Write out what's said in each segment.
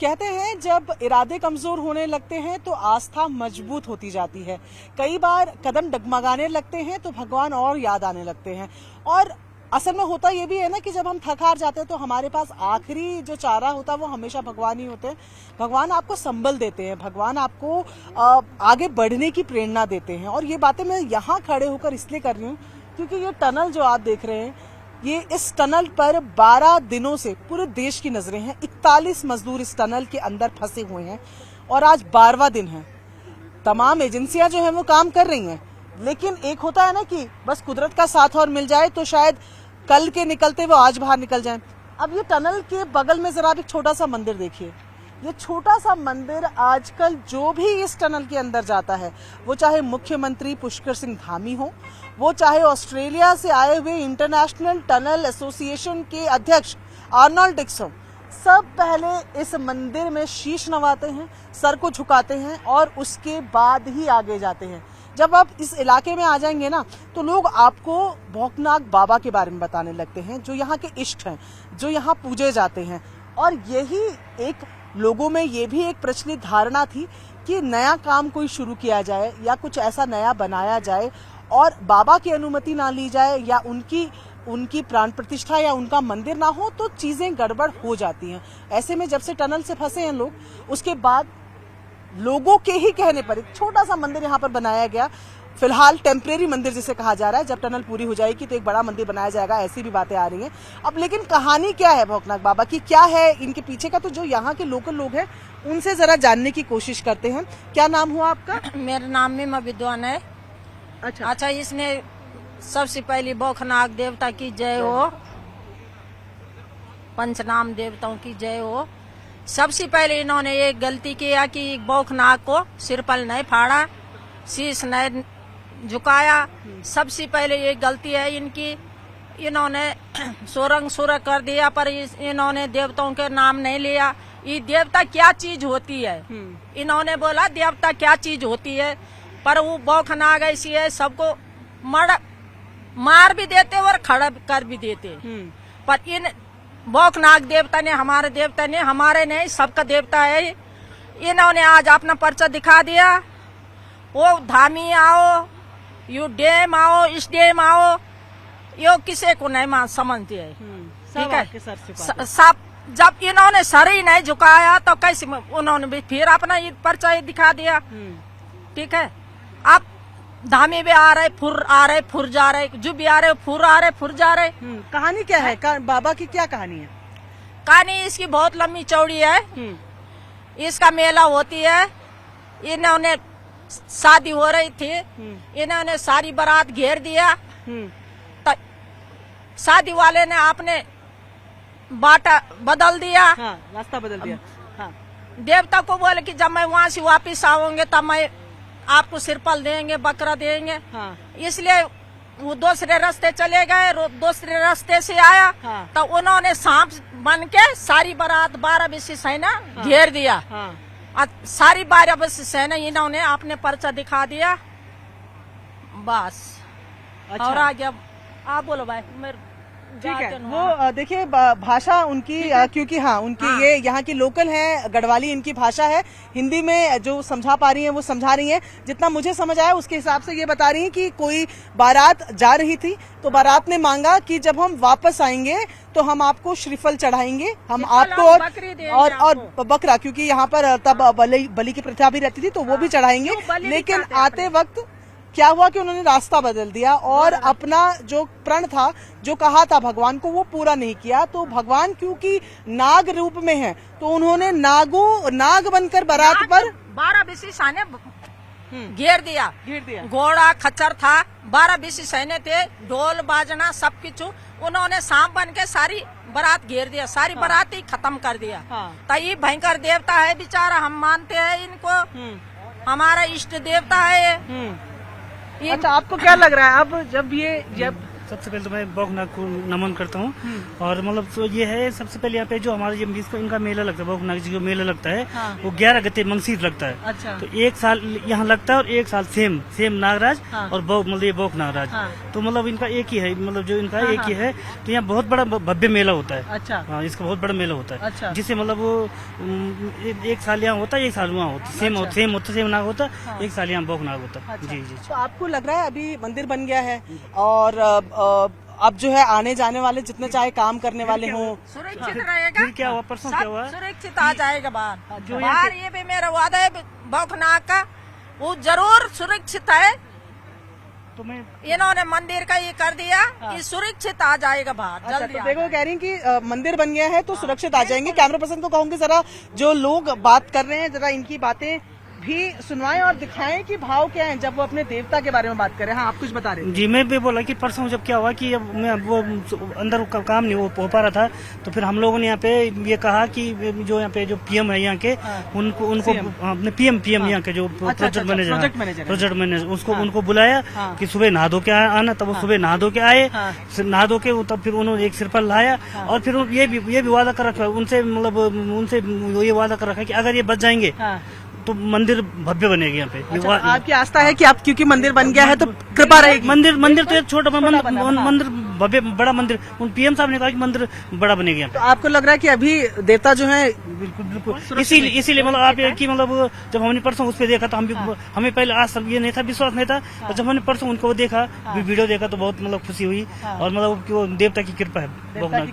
कहते हैं जब इरादे कमजोर होने लगते हैं तो आस्था मजबूत होती जाती है। कई बार कदम डगमगाने लगते हैं तो भगवान और याद आने लगते हैं। और असल में होता ये भी है ना कि जब हम थक हार जाते हैं तो हमारे पास आखिरी जो चारा होता है वो हमेशा भगवान ही होते हैं। भगवान आपको संबल देते हैं, भगवान आपको आगे बढ़ने की प्रेरणा देते हैं। और ये बातें मैं यहाँ खड़े होकर इसलिए कर रही हूँ क्योंकि ये टनल जो आप देख रहे हैं, ये इस टनल पर 12 दिनों से पूरे देश की नजरें हैं। 41 मजदूर इस टनल के अंदर फंसे हुए हैं और आज 12वां दिन है। तमाम एजेंसियां जो हैं वो काम कर रही हैं, लेकिन एक होता है ना कि बस कुदरत का साथ और मिल जाए तो शायद कल के निकलते वो आज बाहर निकल जाएं। अब ये टनल के बगल में जरा एक छोटा सा मंदिर देखिए। ये छोटा सा मंदिर आजकल जो भी इस टनल के अंदर जाता है, वो चाहे मुख्यमंत्री पुष्कर सिंह धामी हो, वो चाहे ऑस्ट्रेलिया से आए हुए इंटरनेशनल टनल एसोसिएशन के अध्यक्ष आर्नोल्ड डिक्स हो, सब पहले इस मंदिर में शीश नवाते हैं, सर को झुकाते हैं और उसके बाद ही आगे जाते हैं। जब आप इस इलाके में आ जाएंगे ना तो लोग आपको भौकनाग बाबा के बारे में बताने लगते हैं, जो यहाँ के इष्ट हैं, जो यहाँ पूजे जाते हैं। और यही एक लोगों में ये भी एक प्रचलित धारणा थी कि नया काम कोई शुरू किया जाए या कुछ ऐसा नया बनाया जाए और बाबा की अनुमति ना ली जाए या उनकी प्राण प्रतिष्ठा या उनका मंदिर ना हो तो चीजें गड़बड़ हो जाती हैं। ऐसे में जब से टनल से फंसे हैं लोग, उसके बाद लोगों के ही कहने पर एक छोटा सा मंदिर यहाँ पर बनाया गया। फिलहाल टेम्परेरी मंदिर जिसे कहा जा रहा है, जब टनल पूरी हो जाएगी तो एक बड़ा मंदिर बनाया जाएगा, ऐसी भी बातें आ रही हैं। अब लेकिन कहानी क्या है भौकनाग बाबा की, क्या है इनके पीछे का, तो जो यहाँ के लोकल लोग हैं उनसे जरा जानने की कोशिश करते हैं। क्या नाम हुआ आपका? मेरा नाम मीमा विद्वान है। अच्छा, इसने सबसे पहले भौकनाग देवता की जय हो, पंचनाम देवताओं की जय हो। सबसे पहले इन्होंने एक गलती किया कि भौकनाग को सिरपल नहीं फाड़ा, शीश नहीं झुकाया। सबसे पहले ये गलती है इनकी। इन्होंने सुरंग कर दिया पर इन्होंने देवताओं के नाम नहीं लिया। ये देवता क्या चीज होती है, इन्होंने बोला देवता क्या चीज होती है, पर वो भौकनाग ऐसी है सबको मार भी देते और खड़ा कर भी देते। पर इन भौकनाग देवता ने, हमारे देवता ने, हमारे नहीं सबका देवता है। इन्होंने आज अपना पर्चा दिखा दिया। वो धामी आओ, यू डैम आओ, इस डैम आओ, यो किसी को नहीं समझते है। ठीक है, सब जब इन्होंने सर ही नहीं झुकाया तो कैसे उन्होंने भी फिर अपना ये पर्चा दिखा दिया। ठीक है, अब धामी भी आ रहे, फुर आ रहे, फुर जा रहे, जो भी आ रहे फुर आ रहे, फुर जा रहे। कहानी क्या है? बाबा की क्या कहानी है? कहानी इसकी बहुत लंबी चौड़ी है। इसका मेला होती है। इन्होंने शादी हो रही थी, इन्होंने सारी बारात घेर दिया। तो शादी वाले ने आपने बाटा बदल दिया, रास्ता बदल दिया। देवता को बोले कि जब मैं वहाँ से वापिस आऊंगे तब मैं आपको सिरपल देंगे, बकरा देंगे। इसलिए वो दूसरे रास्ते चले गए, दूसरे रास्ते से आया। तो उन्होंने सांप बन के सारी बारात 12 बीसी सेना घेर दिया। सारी 12 बीसी सेना इन्होंने अपने पर्चा दिखा दिया, बस। अच्छा। और आगे आप बोलो भाई। ठीक है, वो देखिए भाषा उनकी क्योंकि उनकी ये यहाँ की लोकल है, गढ़वाली इनकी भाषा है। हिंदी में जो समझा पा रही हैं वो समझा रही हैं। जितना मुझे समझ आया उसके हिसाब से ये बता रही हैं कि कोई बारात जा रही थी तो बारात ने मांगा कि जब हम वापस आएंगे तो हम आपको श्रीफल चढ़ाएंगे, हम आपको और बकरा, क्योंकि यहाँ पर तब बलि की प्रथा भी रहती थी तो वो भी चढ़ाएंगे। लेकिन आते वक्त क्या हुआ कि उन्होंने रास्ता बदल दिया और अपना जो प्रण था, जो कहा था भगवान को, वो पूरा नहीं किया। तो भगवान क्योंकि नाग रूप में है तो उन्होंने नाग बनकर बारात पर 12 बीसी सैन्य घेर दिया। घोड़ा खच्चर था, 12 बीसी सैन्य थे, ढोल बाजना सब कुछ। उन्होंने सांप बन के सारी बारात घेर दिया, सारी बारात ही खत्म कर दिया। तो ये भयंकर देवता है बेचारा, हम मानते हैं इनको, हमारा इष्ट देवता है। अच्छा, आपको क्या लग रहा है अब जब सबसे पहले तो मैं बौखनाग को नमन करता हूँ। और मतलब तो ये है, सबसे पहले यहाँ पे जो हमारे ये इनका मेला लगता है, बौखनाग जी का मेला लगता है, हाँ। वो 11 गते मंगसीर लगता है। अच्छा। तो एक साल यहाँ लगता है और एक साल सेम नागराज, हाँ। और मतलब ये बौख नागराज। हाँ। तो मतलब इनका एक ही है, मतलब जो इनका हाँ, एक ही है। तो यहाँ बहुत बड़ा भव्य मेला होता है। अच्छा। हाँ, इसका बहुत बड़ा मेला होता है। अच्छा। जिससे मतलब वो एक साल यहाँ होता है, एक साल वहाँ होता है, सेम नाग होता है। हाँ। एक साल यहाँ बौख नाग होता है। अच्छा। जी जी। तो आपको लग रहा है अभी मंदिर बन गया है और अब जो है आने जाने वाले जितने चाहे काम करने वाले हों, सुरक्षित रहेगा। फिर क्या हुआ, परसों क्या हुआ, सुरक्षित आ जाएगा बाहर। जो यहाँ बाहर ये भी मेरा वादा है बौखनाग का, वो जरूर सुरक्षित है। तो मैं इन्होंने मंदिर का ये कर दिया कि सुरक्षित आ जाएगा बाहर। अच्छा, जल्दी तो आ देखो जाएगा। कह रही हैं कि मंदिर बन गया है तो सुरक्षित आ जाएंगे। कैमरा पर्सन को कहूंगी जरा जो लोग बात कर रहे हैं जरा इनकी बातें भी सुनवाएं और दिखाएं कि भाव क्या है जब वो अपने देवता के बारे में बात करें। हाँ, आप कुछ बता रहे थे। जी, मैं भी बोला कि परसों जब क्या हुआ कि अब मैं वो अंदर का काम नहीं हो पा रहा था, तो फिर हम लोगों ने यहाँ पे ये कहा कि जो यहाँ पे जो पीएम है यहाँ के, उनको अपने पीएम यहाँ के जो प्रोजेक्ट मैनेजर उनको बुलाया कि सुबह नहा धो के आना। तब वो सुबह नहा धो के आए, नहा धो के तब फिर उन्होंने एक सिर पर लाया। और फिर ये भी वादा कर रखा उनसे, मतलब उनसे ये वादा कर रखा कि अगर ये बच जाएंगे तो मंदिर भव्य बनेगी यहाँ पे। अच्छा, आपकी आस्था है कि आप क्योंकि मंदिर बन गया है तो कृपा रहेगी। मंदिर तो एक छोटा मंदिर भव्य बड़ा मंदिर, उन पीएम साहब ने कहा कि मंदिर बड़ा बनेगा यहाँ तो आपको लग रहा है कि अभी देवता जो है पे। इसीलिए मतलब आप कि मतलब जब हमने परसों उस पर देखा तो हमें पहले आज सब ये नहीं था, विश्वास नहीं था। तो जब हमने परसों उनको देखा, वीडियो देखा, तो बहुत मतलब खुशी हुई। और मतलब कि वो देवता की कृपा है, बौखनाग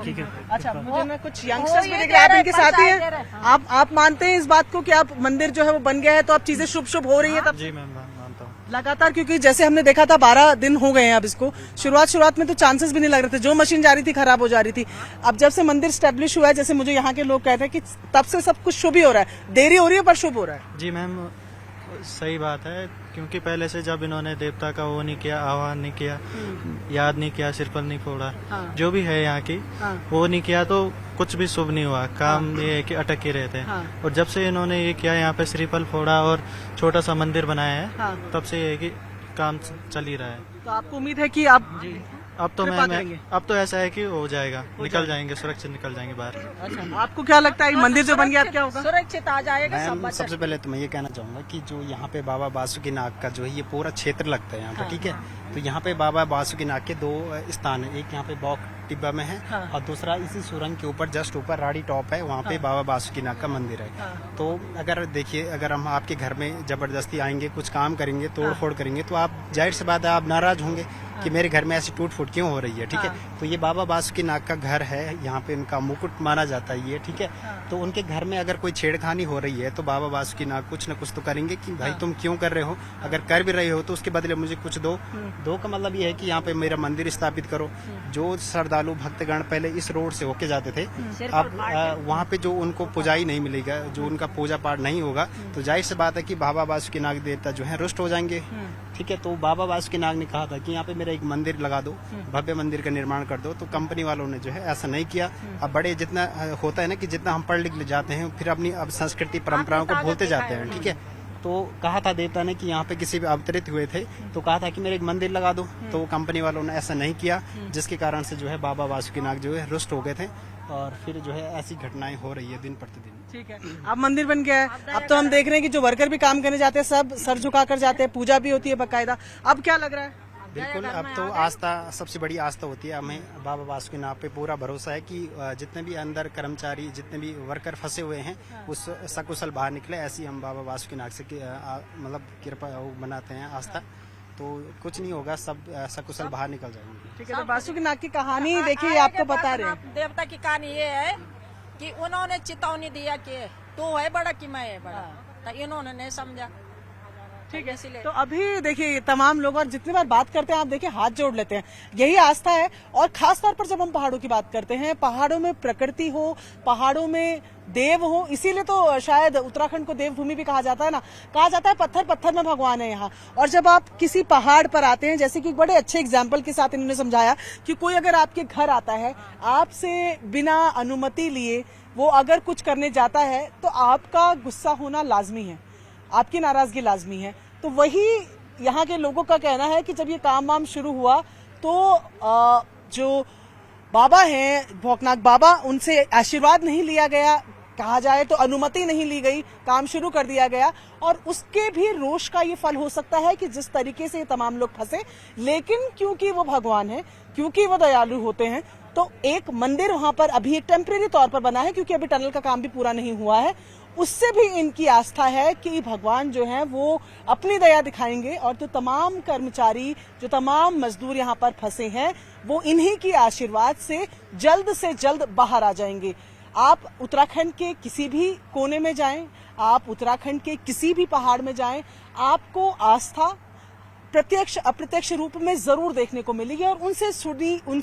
की कृपा। अच्छा, मुझे ना कुछ यंगस्टर्स भी देख रहे हैं, आप इनके साथ ही हैं। आप मानते हैं इस बात को कि आप मंदिर जो है वो बन गया है तो अब चीजें शुभ हो रही है तब? जी मैम, मानता हूँ लगातार, क्योंकि जैसे हमने देखा था 12 दिन हो गए हैं अब इसको। शुरुआत में तो चांसेस भी नहीं लग रहे थे, जो मशीन जा रही थी खराब हो जा रही थी। अब जब से मंदिर स्टैब्लिश हुआ है, जैसे मुझे यहाँ के लोग कहते हैं कि तब से सब कुछ शुभ ही हो रहा है। देरी हो रही है पर शुभ हो रहा है। जी मैम, सही बात है। क्योंकि पहले से जब इन्होंने देवता का वो नहीं किया, आह्वान नहीं किया, याद नहीं किया, सिरपल नहीं फोड़ा, जो भी है यहाँ की, वो नहीं किया तो कुछ भी शुभ नहीं हुआ। काम ये है कि अटक के रहते हैं। और जब से इन्होंने ये किया, यहाँ पे श्रीफल फोड़ा और छोटा सा मंदिर बनाया है, तब से ये है कि काम चल ही रहा है। तो आपको उम्मीद है कि आप अब तो कृपा मैं करेंगे। अब तो ऐसा है कि हो जाएगा, निकल जाएंगे, सुरक्षित निकल जाएंगे बाहर। अच्छा, आपको क्या लगता है मंदिर जो बन गया अब क्या होगा? सुरक्षित आ जाएगा सब मैम, बच्चे। सबसे पहले तो मैं ये कहना चाहूंगा कि जो यहाँ पे बाबा बासुकीनाग का जो है ये पूरा क्षेत्र लगता है यहाँ पे, ठीक है। तो यहाँ पे बाबा बासुकीनाग के 2 स्थान है, एक यहाँ पे बौख टिब्बा में है और दूसरा इसी सुरंग के ऊपर जस्ट ऊपर राड़ी टॉप है, वहाँ पे बाबा बासुकीनाग का मंदिर है। तो अगर देखिए, अगर हम आपके घर में जबरदस्ती आएंगे, कुछ काम करेंगे, तोड़ फोड़ करेंगे, तो आप जाहिर सी बात है आप नाराज होंगे कि मेरे घर में ऐसी टूट फूट क्यों हो रही है, ठीक है। तो ये बाबा बासुकीनाग का घर है, यहाँ पे उनका मुकुट माना जाता है ये, ठीक है। तो उनके घर में अगर कोई छेड़खानी हो रही है तो बाबा बासुकीनाग कुछ न कुछ तो करेंगे कि भाई तुम क्यों कर रहे हो, अगर कर भी रहे हो तो उसके बदले मुझे कुछ दो का मतलब ये है कि यहाँ पे मेरा मंदिर स्थापित करो। जो श्रद्धालु भक्तगण पहले इस रोड से होके जाते थे, अब वहाँ पे जो उनको पुजाई नहीं मिलेगा, जो उनका पूजा पाठ नहीं होगा, तो जाहिर सी बात है कि बाबा बासुकीनाग देवता जो है रुष्ट हो जाएंगे, ठीक है। तो बाबा बासुकीनाग ने कहा था कि यहाँ पे मेरा एक मंदिर लगा दो, भव्य मंदिर का निर्माण कर दो। तो कंपनी वालों ने जो है ऐसा नहीं किया। अब बड़े जितना होता है ना कि जितना हम पढ़ लिख ले जाते हैं, फिर अपनी अब संस्कृति परंपराओं को भूलते जाते हैं, ठीक है। तो कहा था देवता ने कि यहाँ पे किसी भी अवतरित हुए थे तो कहा था कि मेरे एक मंदिर लगा दो, तो कंपनी वालों ने ऐसा नहीं किया, जिसके कारण से जो है बाबा बासुकीनाग जो है रुष्ट हो गए थे। और फिर जो है ऐसी घटनाएं हो रही है दिन प्रतिदिन। ठीक है, अब मंदिर बन गया है, अब तो हम देख रहे हैं कि जो वर्कर भी काम करने जाते हैं सब सर झुका कर जाते हैं, पूजा भी होती है बाकायदा। अब क्या लग रहा है? बिल्कुल, अब तो आस्था, सबसे बड़ी आस्था होती है। हमें बाबा बासुकीनाग पे पूरा भरोसा है कि जितने भी अंदर कर्मचारी, जितने भी वर्कर फंसे हुए हैं, उस सकुशल बाहर निकले। ऐसी हम बाबा बासुकीनाग से मतलब कृपा बनाते हैं, आस्था। तो कुछ नहीं होगा, सब सकुशल बाहर निकल जाएंगे। ठीक है, तो बासुकीनाग की कहानी देखिए, आपको बता रहे हैं। देवता की कहानी ये है कि उन्होंने चेतावनी दिया कि तू है बड़ा कि मैं है बड़ा, तो इन्होंने नहीं समझा। ठीक है, इसीलिए तो अभी देखिए तमाम लोग और जितनी बार बात करते हैं आप देखिए हाथ जोड़ लेते हैं, यही आस्था है। और खास तौर पर जब हम पहाड़ों की बात करते हैं, पहाड़ों में प्रकृति हो, पहाड़ों में देव हो, इसीलिए तो शायद उत्तराखंड को देवभूमि भी कहा जाता है ना। कहा जाता है पत्थर पत्थर में भगवान है यहाँ। और जब आप किसी पहाड़ पर आते हैं, जैसे कि बड़े अच्छे एग्जाम्पल के साथ इन्होंने समझाया कि कोई अगर आपके घर आता है, आपसे बिना अनुमति लिए वो अगर कुछ करने जाता है तो आपका गुस्सा होना लाजमी है, आपकी नाराजगी लाजमी है। तो वही यहाँ के लोगों का कहना है कि जब ये काम वाम शुरू हुआ तो जो बाबा हैं भौकनाक बाबा, उनसे आशीर्वाद नहीं लिया गया, कहा जाए तो अनुमति नहीं ली गई, काम शुरू कर दिया गया, और उसके भी रोष का ये फल हो सकता है कि जिस तरीके से ये तमाम लोग फंसे। लेकिन क्योंकि वो भगवान है, क्योंकि वो दयालु होते हैं, तो एक मंदिर वहां पर अभी एक टेम्परेरी तौर पर बना है, क्योंकि अभी टनल का काम भी पूरा नहीं हुआ है। उससे भी इनकी आस्था है कि भगवान जो है वो अपनी दया दिखाएंगे, और जो तमाम कर्मचारी, जो तमाम मजदूर यहाँ पर फंसे हैं, वो इन्हीं की आशीर्वाद से जल्द बाहर आ जाएंगे। आप उत्तराखंड के किसी भी कोने में जाएं, आप उत्तराखंड के किसी भी पहाड़ में जाएं, आपको आस्था प्रत्यक्ष अप्रत्यक्ष रूप में जरूर देखने को मिलेगी, और उनसे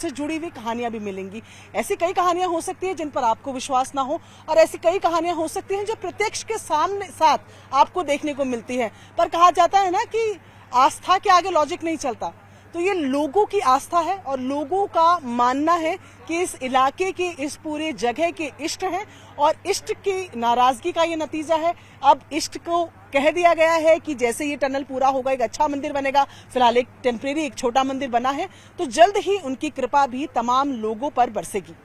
जुड़ी हुई कहानियां भी मिलेंगी। ऐसी कई कहानियां हो सकती हैं जिन पर आपको विश्वास ना हो, और ऐसी कई कहानियां हो सकती हैं जो प्रत्यक्ष के साथ आपको देखने को मिलती है। पर कहा जाता है ना कि आस्था के आगे लॉजिक नहीं चलता, तो ये लोगों की आस्था है, और लोगों का मानना है कि इस इलाके के, इस पूरे जगह के इष्ट हैं, और इष्ट की नाराजगी का ये नतीजा है। अब इष्ट को कह दिया गया है कि जैसे ये टनल पूरा होगा एक अच्छा मंदिर बनेगा। फिलहाल एक टेम्परेरी, एक छोटा मंदिर बना है, तो जल्द ही उनकी कृपा भी तमाम लोगों पर बरसेगी।